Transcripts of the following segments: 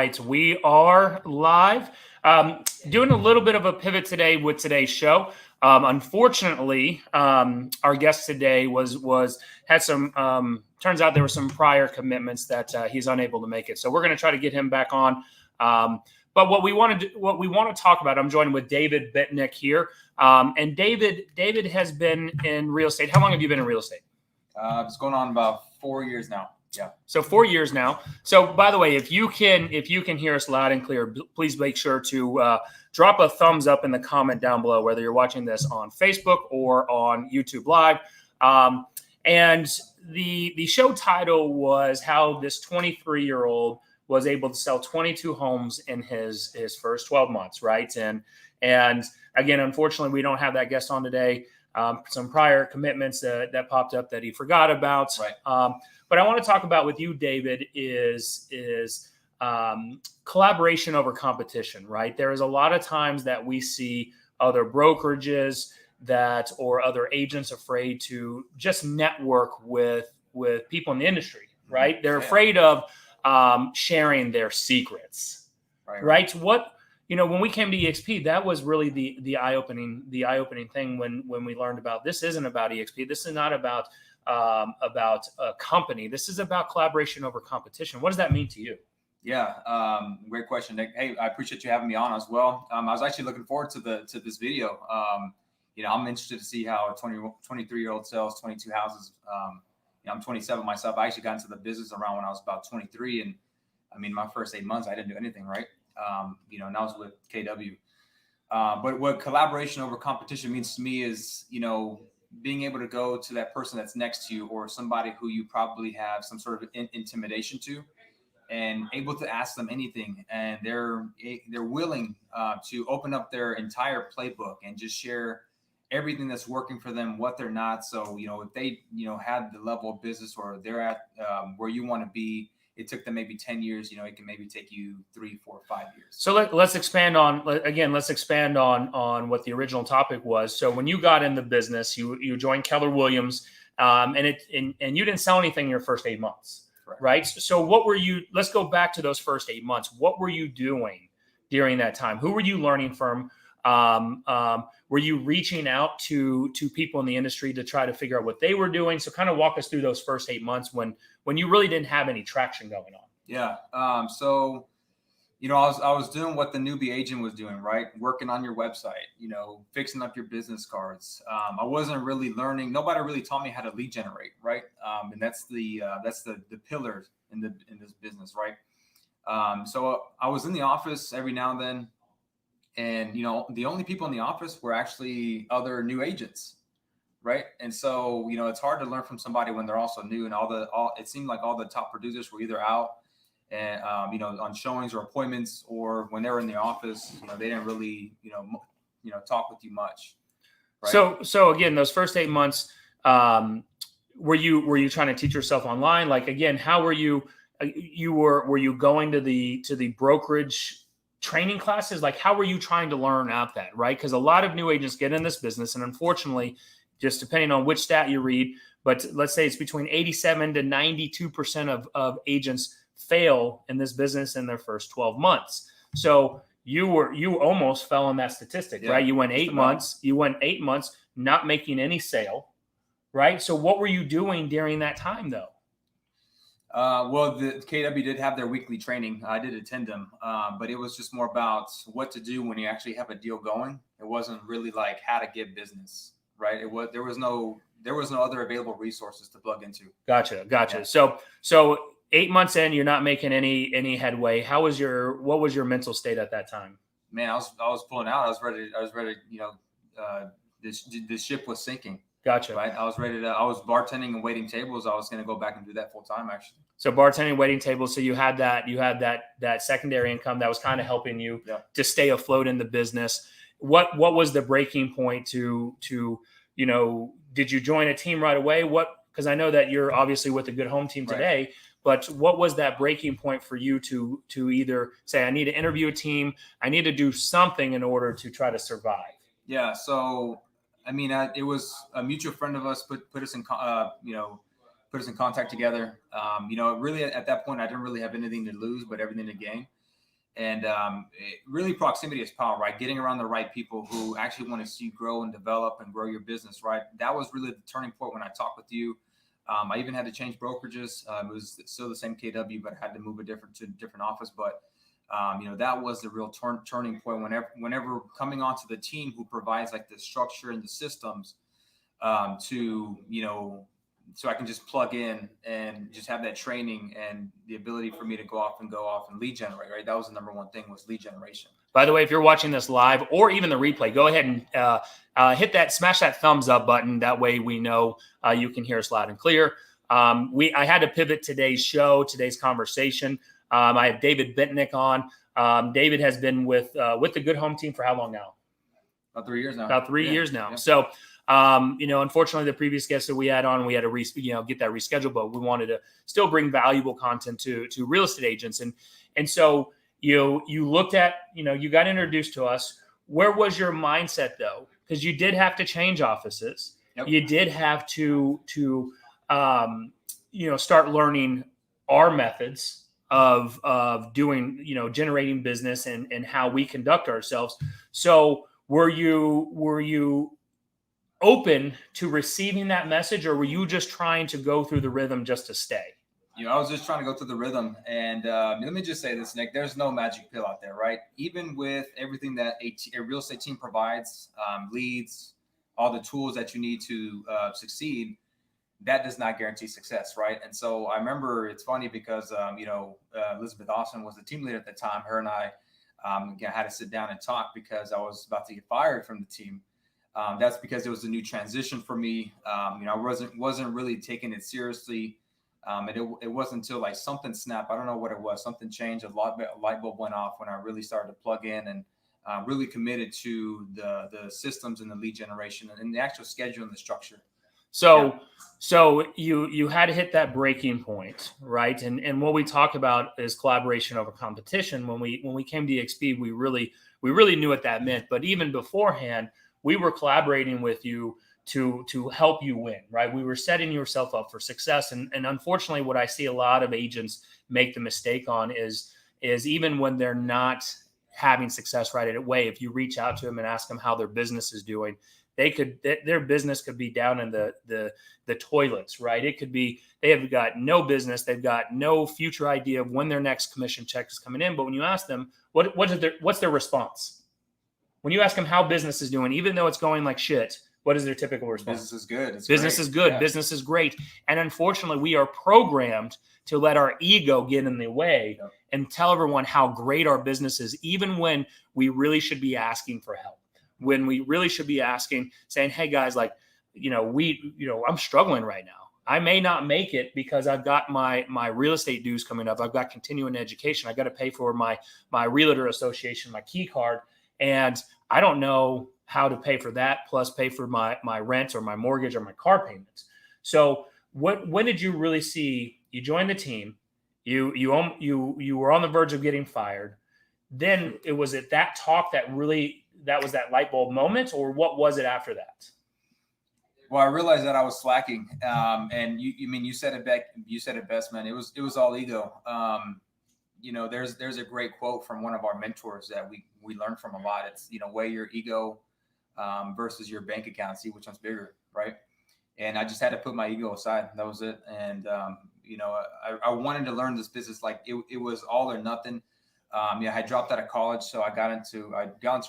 right, we are live. Doing a little bit of a pivot today with today's show. Unfortunately, our guest today was had some. Turns out there were some prior commitments that he's unable to make it. So we're going to try to get him back on. But what we want to talk about. I'm joined with David Bitnick here, and David has been in real estate. How long have you been in real estate? It's going on about 4 years now. Yeah. So 4 years now. So by the way, if you can hear us loud and clear, please make sure to drop a thumbs up in the comment down below, whether you're watching this on Facebook or on YouTube Live. And the show title was how this 23-year-old was able to sell 22 homes in his first 12 months, right? And again, unfortunately, we don't have that guest on today. Some prior commitments that popped up that he forgot about. Right. But I want to talk about with you, David, is collaboration over competition, right? There is a lot of times that we see other brokerages or other agents afraid to just network with people in the industry, right? They're afraid of sharing their secrets, right? What, when we came to EXP, that was really the eye-opening thing when we learned about this isn't about EXP. This is not about a company. This is about collaboration over competition. What does that mean to you? Yeah, great question, Nick. Hey, I appreciate you having me on as well. I was actually looking forward to this video. I'm interested to see how a 23-year-old sells 22 houses. I'm 27 myself. I actually got into the business around when I was about 23, and I mean, my first 8 months, I didn't do anything, right? And I was with KW. But what collaboration over competition means to me is, being able to go to that person that's next to you or somebody who you probably have some sort of intimidation to, and able to ask them anything, and they're willing to open up their entire playbook and just share everything that's working for them, what they're not. So if they had the level of business or they're at where you want to be, it took them maybe 10 years, it can maybe take you 3, 4, 5 years. So let's expand on what the original topic was. So when you got in the business, you joined Keller Williams, and you didn't sell anything in your first 8 months, right? So let's go back to those first 8 months. What were you doing during that time? Who were you learning from? Were you reaching out to people in the industry to try to figure out what they were doing? So kind of walk us through those first 8 months when you really didn't have any traction going on. Yeah. So, I was doing what the newbie agent was doing, right? Working on your website, fixing up your business cards. I wasn't really learning. Nobody really taught me how to lead generate, right? And that's the pillar in this business, right? So I was in the office every now and then. And, the only people in the office were actually other new agents. Right. And so, it's hard to learn from somebody when they're also new, and it seemed like all the top producers were either out and, on showings or appointments, or when they were in the office, they didn't really, talk with you much. Right? So again, those first 8 months, were you trying to teach yourself online? Like, again, how were you going to the brokerage training classes? Like, how were you trying to learn out that, right? Because a lot of new agents get in this business, and unfortunately, just depending on which stat you read, but let's say it's between 87 to 92% of agents fail in this business in their first 12 months. So you almost fell in that statistic, right? You went 8 months. You went 8 months not making any sale, right? So what were you doing during that time, though? Well, the KW did have their weekly training. I did attend them, but it was just more about what to do when you actually have a deal going. It wasn't really like how to get business, right? There was no other available resources to plug into. Gotcha. Yeah. So 8 months in, you're not making any headway. What was your mental state at that time? Man, I was pulling out. I was ready. The ship was sinking. Gotcha. Right. I was bartending and waiting tables. I was going to go back and do that full time, actually. So bartending, waiting tables. So you had that secondary income that was kind of helping you to stay afloat in the business. What was the breaking point to did you join a team right away? Because I know that you're obviously with a good home team today, but what was that breaking point for you to either say, I need to interview a team, I need to do something in order to try to survive? Yeah. So, I mean, it was a mutual friend of us put us in contact together. Really at that point, I didn't really have anything to lose, but everything to gain. And really, proximity is power, right? Getting around the right people who actually want to see you grow and develop and grow your business, right? That was really the turning point when I talked with you. I even had to change brokerages. It was still the same KW, but I had to move to a different office. But that was the real turning point. Whenever coming onto the team who provides like the structure and the systems so I can just plug in and just have that training and the ability for me to go off and lead generate, right? That was the number one thing, was lead generation. By the way, if you're watching this live or even the replay, go ahead and smash that thumbs up button. That way we know you can hear us loud and clear. I had to pivot today's conversation. I have David Bentnick on. David has been with the Good Home team for how long now? About 3 years now. About 3 years now. Yeah. So, unfortunately, the previous guest that we had on, we had to get that rescheduled, but we wanted to still bring valuable content to real estate agents. And so you looked at, you got introduced to us. Where was your mindset though? Because you did have to change offices. Yep. You did have to start learning our methods of doing, generating business and how we conduct ourselves. So were you open to receiving that message, or were you just trying to go through the rhythm just to stay? I was just trying to go through the rhythm. And let me just say this, Nick, there's no magic pill out there, right? Even with everything that a real estate team provides, leads, all the tools that you need to succeed, that does not guarantee success, right? And so I remember, it's funny because, Elizabeth Austin was the team leader at the time. Her and I had to sit down and talk because I was about to get fired from the team. That's because it was a new transition for me. I wasn't really taking it seriously. It wasn't until like something snapped. I don't know what it was. Something changed. A light bulb went off when I really started to plug in and really committed to the systems and the lead generation and the actual schedule and the structure. So you had to hit that breaking point, right? And what we talk about is collaboration over competition. When we came to EXP, we really knew what that meant. But even beforehand, we were collaborating with you to help you win, right? We were setting yourself up for success. And unfortunately, what I see a lot of agents make the mistake on is even when they're not having success right away, if you reach out to them and ask them how their business is doing, their business could be down in the toilets, right? It could be they have got no business, they've got no future idea of when their next commission check is coming in. But when you ask them, what's their response? When you ask them how business is doing, even though it's going like shit, what is their typical response? Business is good. Business is good. Yeah. Business is great. And unfortunately, we are programmed to let our ego get in the way and tell everyone how great our business is, even when we really should be asking for help. When we really should be saying, hey guys, I'm struggling right now. I may not make it because I've got my real estate dues coming up. I've got continuing education. I got to pay for my realtor association, my key card. And I don't know how to pay for that, plus pay for my rent or my mortgage or my car payments. So when did you really see, you joined the team, you were on the verge of getting fired. Then was it that talk that was that light bulb moment, or what was it after that? Well, I realized that I was slacking. And you said it back, you said it best, man. It was all ego. There's a great quote from one of our mentors that we learned from a lot. It's, weigh your ego versus your bank account, see which one's bigger, right? And I just had to put my ego aside. That was it. And, I wanted to learn this business. Like it was all or nothing. I had dropped out of college, so I got into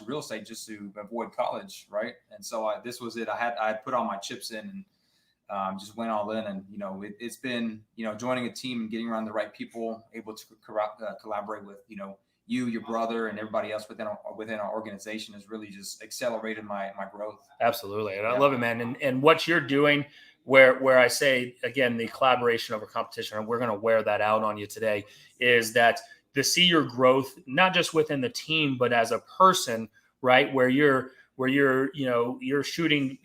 real estate just to avoid college, right? And so this was it. I had put all my chips in and just went all in. And it's been joining a team and getting around the right people, able to collaborate with your brother, and everybody else within our organization has really just accelerated my growth. Absolutely, and I love it, man. And what you're doing, where I say again, the collaboration over competition, and we're going to wear that out on you today, is that to see your growth, not just within the team, but as a person, right? Where you're shooting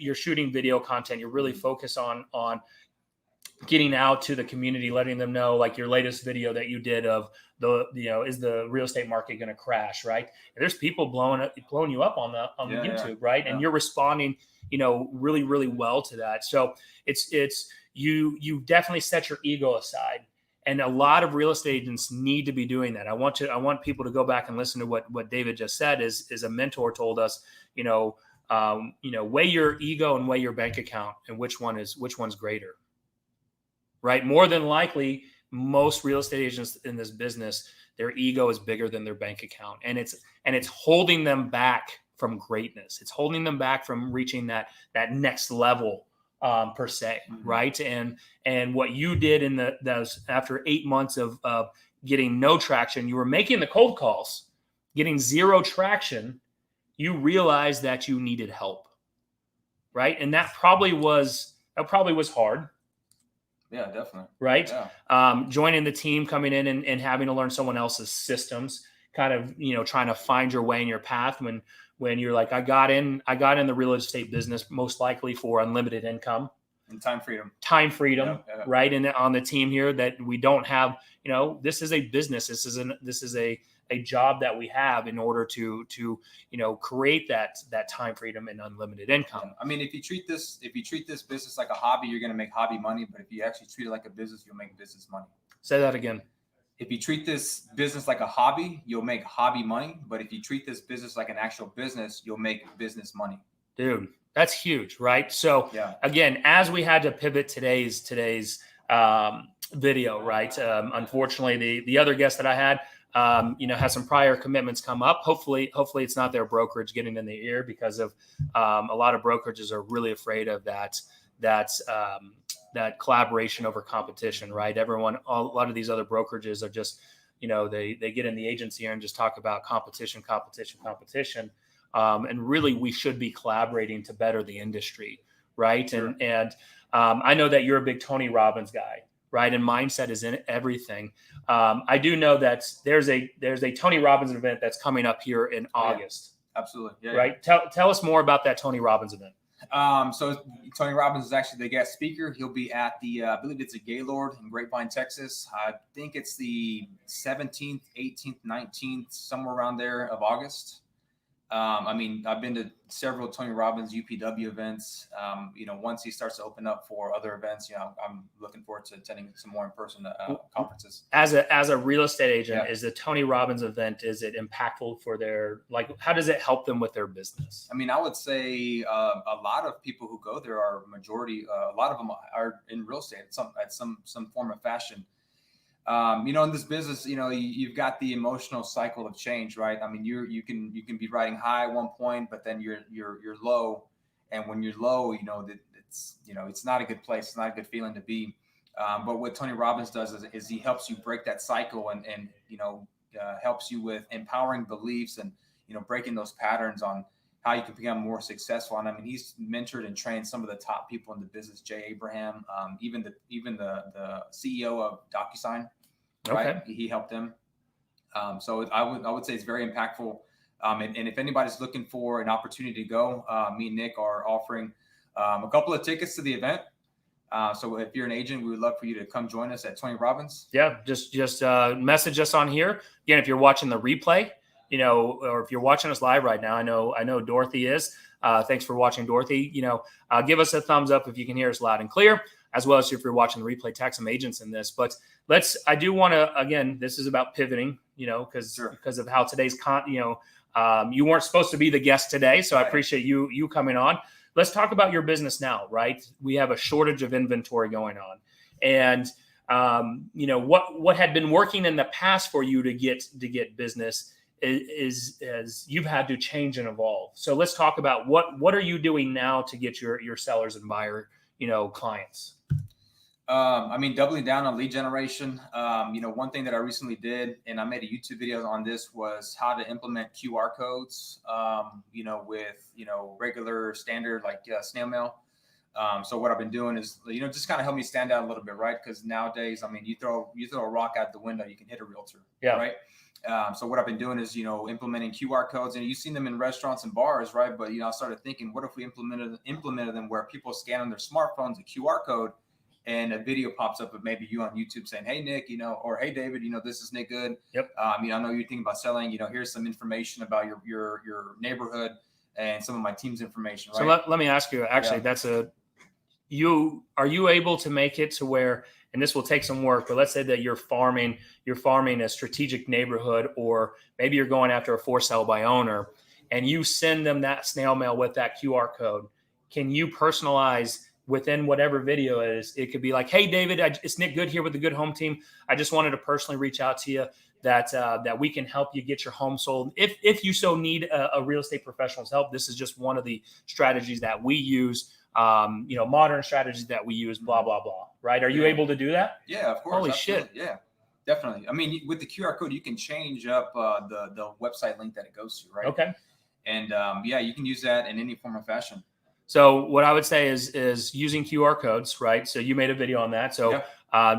video content, you're really focused on getting out to the community, letting them know, like your latest video that you did of is the real estate market going to crash, right? And there's people blowing you up on the YouTube, right? Yeah. And you're responding, really, really well to that. So it's you definitely set your ego aside. And a lot of real estate agents need to be doing that. I want people to go back and listen to what David just said. Is a mentor told us, weigh your ego and weigh your bank account, and which one's greater, right? More than likely, most real estate agents in this business, their ego is bigger than their bank account, and it's holding them back from greatness. It's holding them back from reaching that next level, per se, right? And what you did in those after 8 months of getting no traction, you were making the cold calls, getting zero traction. You realized that you needed help, right? And that probably was hard. Yeah, definitely. Right. Yeah. Joining the team, coming in and having to learn someone else's systems, kind of, trying to find your way in your path when you're like, I got in the real estate business, most likely for unlimited income and time freedom, yeah. Right. And on the team here, that we don't have, this is a business. This is a job that we have in order to create that time freedom and unlimited income. Yeah. I mean, if you treat this business like a hobby, you're going to make hobby money. But if you actually treat it like a business, you'll make business money. Say that again. If you treat this business like a hobby, you'll make hobby money. But if you treat this business like an actual business, you'll make business money. Dude, that's huge, right? So again, as we had to pivot today's video, right? Unfortunately, the other guest that I had, has some prior commitments come up. Hopefully it's not their brokerage getting in the ear, because of a lot of brokerages are really afraid of that collaboration over competition, right? A lot of these other brokerages are just, they get in the agency here and just talk about competition. And really, we should be collaborating to better the industry, right? Sure. And I know that you're a big Tony Robbins guy, right? And mindset is in everything. I do know that there's a Tony Robbins event that's coming up here in August. Absolutely. Yeah, right. Yeah. Tell us more about that Tony Robbins event. So Tony Robbins is actually the guest speaker. He'll be at I believe it's a Gaylord in Grapevine, Texas. I think it's the 17th, 18th, 19th, somewhere around there of August. I mean, I've been to several Tony Robbins UPW events. Once he starts to open up for other events, I'm looking forward to attending some more in-person conferences. As a real estate agent, is the Tony Robbins event, is it impactful for how does it help them with their business? I mean, I would say a lot of people who go there a lot of them are in real estate at some form of fashion. In this business, you've got the emotional cycle of change, right? I mean, you can be riding high at one point, but then you're low, and when you're low, it's not a good place. It's not a good feeling to be. But what Tony Robbins does is he helps you break that cycle and helps you with empowering beliefs and breaking those patterns on how you can become more successful. And I mean, he's mentored and trained some of the top people in the business, Jay Abraham, even the CEO of DocuSign. Right. Okay. He helped them. So I would say it's very impactful. And if anybody's looking for an opportunity to go, me and Nick are offering a couple of tickets to the event. So if you're an agent, we would love for you to come join us at Tony Robbins. Yeah, just message us on here. Again, if you're watching the replay, or if you're watching us live right now, I know Dorothy is. Thanks for watching, Dorothy. Give us a thumbs up if you can hear us loud and clear, as well as if you're watching the replay. Tag some agents in this. But I do want to, again, this is about pivoting, because of how today's you weren't supposed to be the guest today. So I appreciate you coming on. Let's talk about your business now, right? We have a shortage of inventory going on. And, what had been working in the past for you to get business is you've had to change and evolve. So let's talk about what are you doing now to get your sellers and buyer, clients? I mean, doubling down on lead generation. One thing that I recently did, and I made a YouTube video on this, was how to implement QR codes, with, regular standard, like snail mail. So what I've been doing is, just kind of help me stand out a little bit, right? Because nowadays, I mean, you throw a rock out the window, you can hit a realtor, right? So what I've been doing is, implementing QR codes, and you've seen them in restaurants and bars, right? But, I started thinking, what if we implemented them where people scan on their smartphones a QR code, and a video pops up of maybe you on YouTube saying, "Hey, Nick, or hey, David, this is Nick Good. Yep. I know you're thinking about selling, here's some information about your neighborhood and some of my team's information." Right. So let me ask you, actually, that's are you able to make it to where, and this will take some work, but let's say that you're farming a strategic neighborhood, or maybe you're going after a for sale by owner, and you send them that snail mail with that QR code. Can you personalize within whatever video it is? It could be like, hey, David, it's Nick Good here with the Good Home Team. I just wanted to personally reach out to you that we can help you get your home sold. If you so need a real estate professional's help, this is just one of the strategies that we use. Modern strategies that we use, blah, blah, blah. Right. Are you able to do that? Yeah, of course. Holy absolutely. shit. Yeah, definitely. I mean, with the QR code, you can change up the website link that it goes to, right? Okay. And you can use that in any form or fashion. So what I would say is using QR codes, right? So you made a video on that. So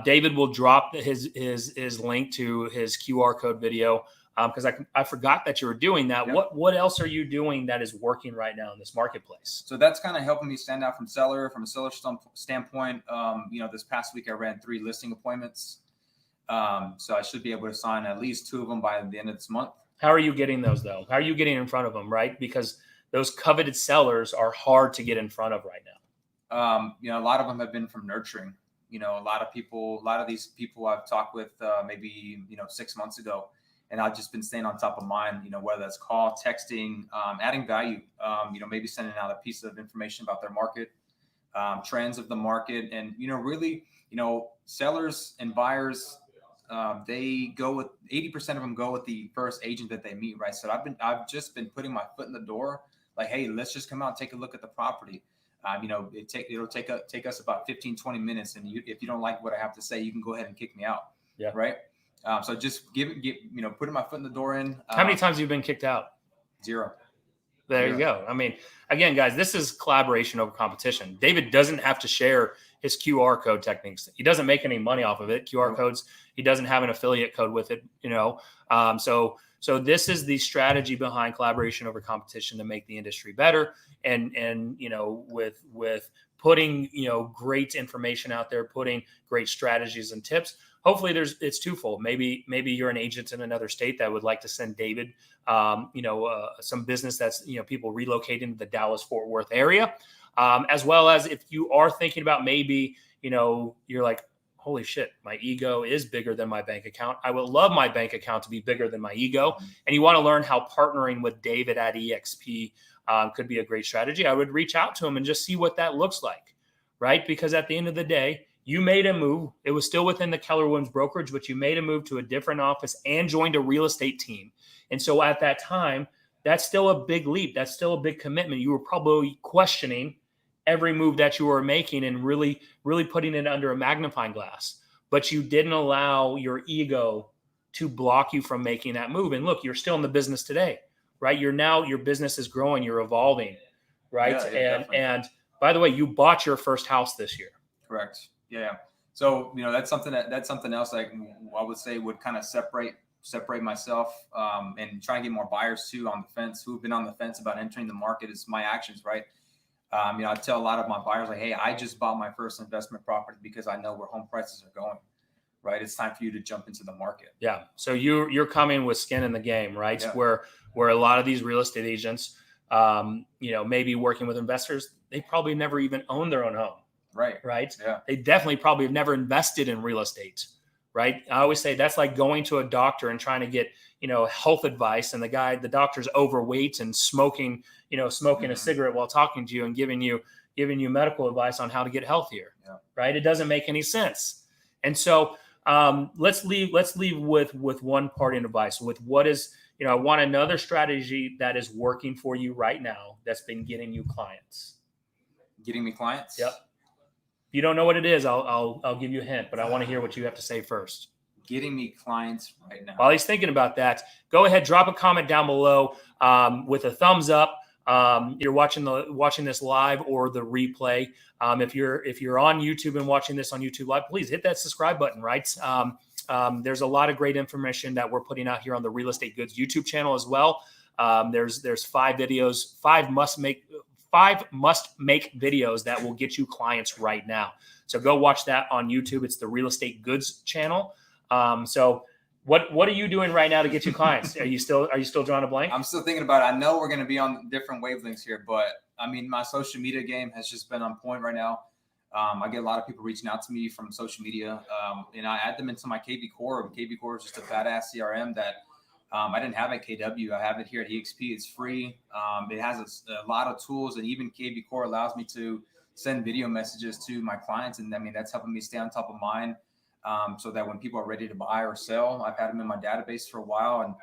David will drop his link to his QR code video. Because I forgot that you were doing that. Yep. What else are you doing that is working right now in this marketplace? So that's kind of helping me stand out from a seller standpoint. This past week I ran 3 listing appointments. So I should be able to sign at least 2 of them by the end of this month. How are you getting those though? How are you getting in front of them, right? Because those coveted sellers are hard to get in front of right now. A lot of them have been from nurturing. A lot of these people I've talked with maybe 6 months ago. And I've just been staying on top of mine, whether that's call, texting, adding value, maybe sending out a piece of information about their market, trends of the market. And, really, sellers and buyers, they go with 80% of them go with the first agent that they meet. Right. So I've just been putting my foot in the door like, hey, let's just come out and take a look at the property. It'll take us about 15, 20 minutes. And if you don't like what I have to say, you can go ahead and kick me out. Yeah. Right. So just putting my foot in the door in. How many times have you been kicked out? 0. There you go. I mean, again, guys, this is collaboration over competition. David doesn't have to share his QR code techniques. He doesn't make any money off of it. QR codes, he doesn't have an affiliate code with it, So this is the strategy behind collaboration over competition to make the industry better. And with putting, great information out there, putting great strategies and tips. Hopefully it's twofold. Maybe you're an agent in another state that would like to send David, some business that's, people relocating to the Dallas-Fort Worth area, as well as if you are thinking about maybe, you're like, holy shit, my ego is bigger than my bank account. I would love my bank account to be bigger than my ego. And you want to learn how partnering with David at EXP could be a great strategy. I would reach out to him and just see what that looks like, right? Because at the end of the day, you made a move. It was still within the Keller Williams brokerage, but you made a move to a different office and joined a real estate team. And so at that time, that's still a big leap. That's still a big commitment. You were probably questioning every move that you were making and really, really putting it under a magnifying glass. But you didn't allow your ego to block you from making that move. And look, you're still in the business today, right? Your business is growing. You're evolving, right? And by the way, you bought your first house this year. Correct. Yeah. So, that's something else I would say would kind of separate myself and try and get more buyers too on the fence, who've been on the fence about entering the market, is my actions, right? I tell a lot of my buyers like, hey, I just bought my first investment property because I know where home prices are going, right? It's time for you to jump into the market. Yeah. So you're coming with skin in the game, right? Yeah. Where a lot of these real estate agents, maybe working with investors, they probably never even owned their own home. Right. Yeah. They definitely probably have never invested in real estate. Right. I always say that's like going to a doctor and trying to get, health advice. And the doctor's overweight and smoking a cigarette while talking to you and giving you medical advice on how to get healthier. Yeah. Right. It doesn't make any sense. And so let's leave with one parting advice with what is, I want another strategy that is working for you right now that's been getting you clients. Getting me clients? Yep. If you don't know what it is, I'll give you a hint, but I want to hear what you have to say first. Getting me clients right now. While he's thinking about that, go ahead, drop a comment down below with a thumbs up. You're watching this live or the replay. If you're on YouTube and watching this on YouTube Live, please hit that subscribe button. Right. There's a lot of great information that we're putting out here on the Real Estate Goods YouTube channel as well. There's 5 videos, 5 must-make videos that will get you clients right now. So go watch that on YouTube. It's the Real Estate Goods channel. So what are you doing right now to get you clients? Are you still drawing a blank? I'm still thinking about it. I know we're going to be on different wavelengths here, but I mean, my social media game has just been on point right now. I get a lot of people reaching out to me from social media, and I add them into my KV Core. KV Core is just a badass CRM that I didn't have at KW. I have it here at EXP. It's free. It has a lot of tools, and even KV Core allows me to send video messages to my clients. And I mean, that's helping me stay on top of mind, so that when people are ready to buy or sell, I've had them in my database for a while. And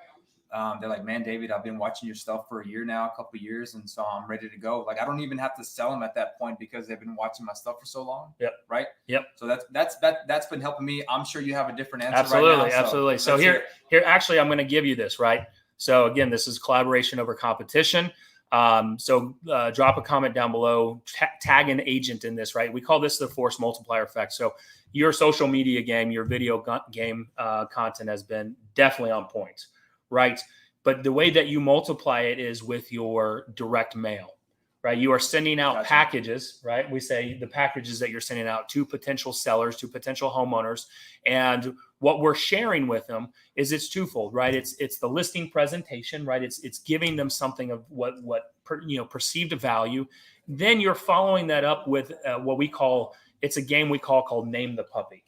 they're like, man, David, I've been watching your stuff for a year now, a couple of years. And so I'm ready to go. Like, I don't even have to sell them at that point because they've been watching my stuff for so long. Yep. Right. Yep. So that's been helping me. I'm sure you have a different answer. Absolutely. Right now, Absolutely. So here, actually, I'm going to give you this, right? So again, this is collaboration over competition. So drop a comment down below, tag an agent in this, right? We call this the force multiplier effect. So your social media game, your video game content has been definitely on point, right? But the way that you multiply it is with your direct mail, right? You are sending out packages, right? We say the packages that you're sending out to potential sellers, to potential homeowners. And what we're sharing with them is it's twofold, right? It's the listing presentation, right? It's giving them something of what perceived value. Then you're following that up with what we call, it's a game we called Name the Puppy,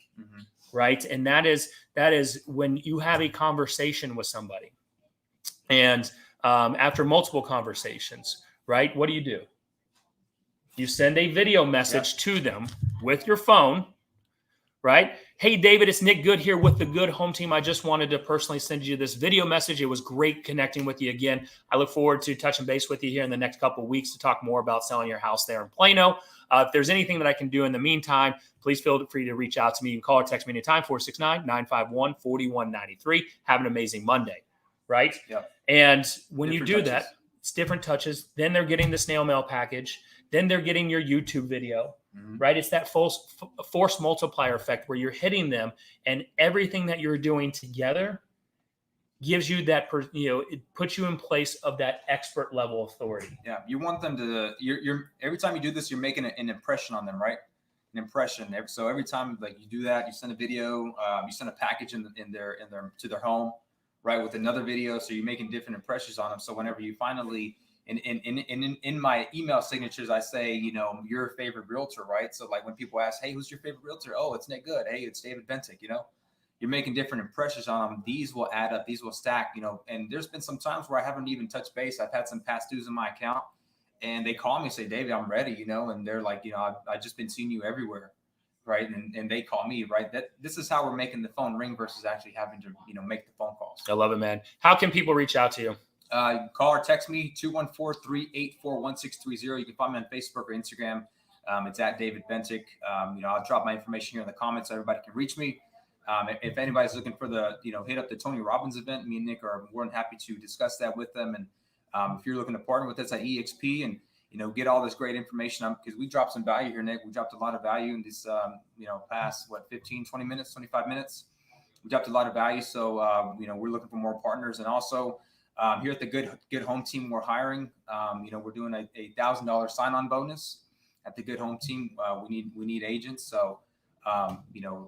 right? And that is when you have a conversation with somebody. And after multiple conversations, right, what do? You send a video message to them with your phone, right? Hey, David, it's Nick Good here with the Good Home Team. I just wanted to personally send you this video message. It was great connecting with you again. I look forward to touching base with you here in the next couple of weeks to talk more about selling your house there in Plano. If there's anything that I can do in the meantime, please feel free to reach out to me. You can call or text me anytime, 469-951-4193. Have an amazing Monday, right? Yep. And when you do that, it's different touches. Then they're getting the snail mail package. Then they're getting your YouTube video, right? It's that force multiplier effect where you're hitting them, and everything that you're doing together gives you that, it puts you in place of that expert level authority. Yeah. You want them to, you're every time you do this, you're making an impression on them, right? An impression. So every time like you do that, you send a video, you send a package to their home, right, with another video. So you're making different impressions on them. So whenever you finally, in my email signatures, I say, your favorite realtor, right? So like when people ask, hey, who's your favorite realtor? Oh, it's Nick Good. Hey, it's David Bentic. You're making different impressions on them. These will add up. These will stack, and there's been some times where I haven't even touched base. I've had some past dues in my account, and they call me and say, David, I'm ready, and they're like, I've just been seeing you everywhere. Right. And they call me, right? This is how we're making the phone ring versus actually having to, make the phone calls. I love it, man. How can people reach out to you? Call or text me 214-384-1630. You can find me on Facebook or Instagram. It's at David Bentic. I'll drop my information here in the comments so everybody can reach me. If anybody's looking for hit up the Tony Robbins event, me and Nick are more than happy to discuss that with them. And if you're looking to partner with us at EXP and get all this great information, because we dropped some value here, Nick. We dropped a lot of value in this, past 15, 20 minutes, 25 minutes. We dropped a lot of value. So, we're looking for more partners. And also here at the Good Home Team, we're hiring. We're doing a $1,000 sign-on bonus at the Good Home Team. We need agents. So,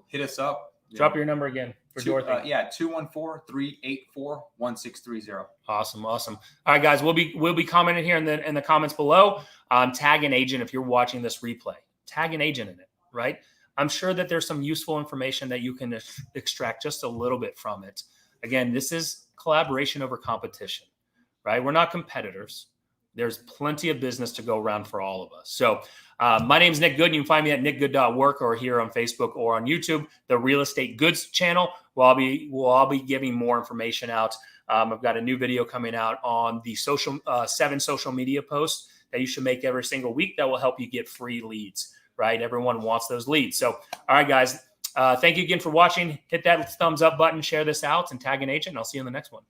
hit us up. Drop your number again for Dorothy. 214-384-1630. Awesome. All right, guys, we'll be commenting here in the comments below. Tag an agent if you're watching this replay. Tag an agent in it, right? I'm sure that there's some useful information that you can extract just a little bit from it. Again, this is collaboration over competition, right? We're not competitors. There's plenty of business to go around for all of us. So my name is Nick Good. You can find me at nickgood.work or here on Facebook or on YouTube, the Real Estate Goods channel. We'll all be giving more information out. I've got a new video coming out on the 7 social media posts that you should make every single week that will help you get free leads, right? Everyone wants those leads. So, all right, guys, thank you again for watching. Hit that thumbs up button, share this out, and tag an agent. And I'll see you in the next one.